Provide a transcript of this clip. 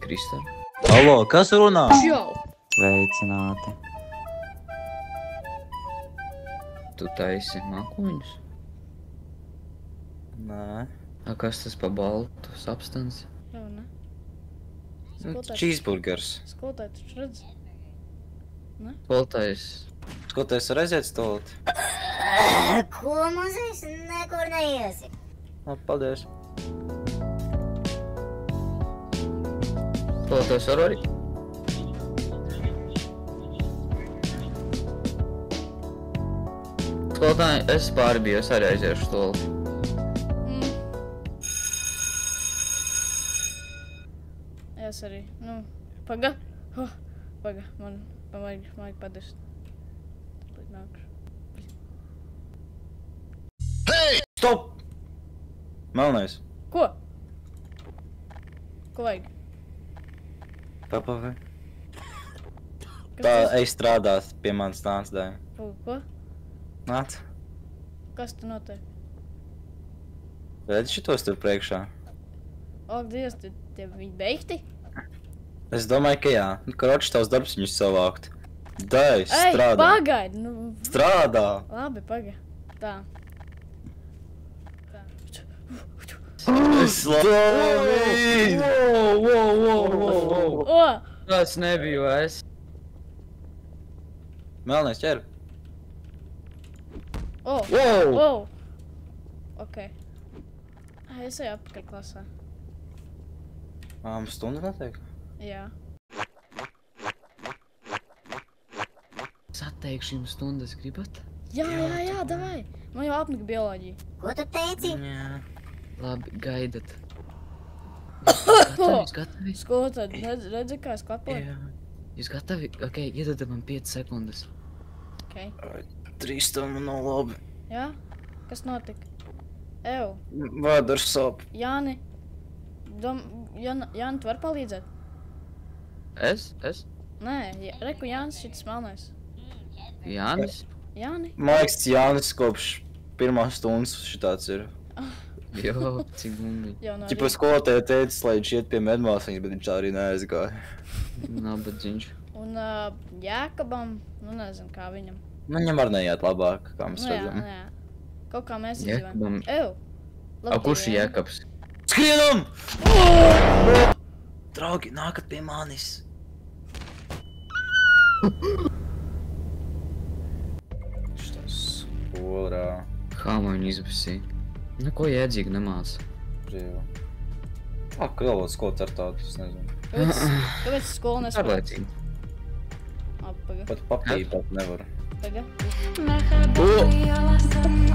Kristāli. Alo, kas runā? Jau! Sveicināti. Tu taisi mākoņus? Nē. A, kas tas pa baltu substance? Jau, ne? Cheeseburgers. Skolotāji taču redz. Poltais. Skoties, redziet stolti? Ko mazais nekur neiesi? Paldies. Poltais var arī? Skolotāji, es pārbiju, es arī aiziešu stoli. Es arī, nu, paga. Paga, man vajag padirst. Tāpēc nākšu. Stop! Melnais. Ko? Ko vajag? Papavai. Kas Tā, tas? ej strādāt pie manas nāc, dēļ. Ko? Nāc. Kas tu notiek? Redzi šitos tur priekšā? Ak, Dievs, tie viņi beigti? Es domāju, ka jā. Kroči, tavs darbs viņus savākt. Dēļ, Ej, strādā. pagaidi, nu. Strādā. Labi, paga. Tā. Slavīt! O! Tas nebiju es. Melnais ķer. O! Wow! O! Ok. Es eju atpakaļ klasā. Mums stundu notiek? Jā. Sateikšu jums stundas, gribat? Jā, davai. Man jau apnika bioloģija. Ko tu teici? Jā. Labi, gaidat. Jūs gatavi? Skolotāji, redzi, kā es klapoju? Jā. Jūs gatavi? Ok, iedod man 5 sekundes. Ok. 3 stundu nav labi. Jā? Kas notika? Ev, Vēders sāp. Jāni. Jāni, tu vari palīdzēt? Es? Nē, reku Jānis šitas melnais. Jānis? Jāni? Man liekas, Jānis kopš pirmās stundas šitāds ir. Jo, cik bumbi. Jau no Ķipa skolotāja teica, lai viņš iet pie medmāsaiņas, bet viņš tā arī neaizgāja. Nabadzīņš. Un Jākabam, nu nezinu, kā viņam. Nu, viņam arī neiet labāk, kā mēs Nu jā, redzam. nu jā. Kaut kā mēs Jākabam. izdzīvojam. Ev! A, kurš ir Jēkabs? Skrienam! Draugi, nākat pie manis! Šitas skolā. Kā man viņu izbasīja? Neko jēdzīgi nemāca. Brīvā. Kā vēl skot ar tādu, es nezinu. Kāpēc skolu nespēj? Pārliecīgi. Paga. Pat papīri pat nevar. Paga. مرحبا يا لسن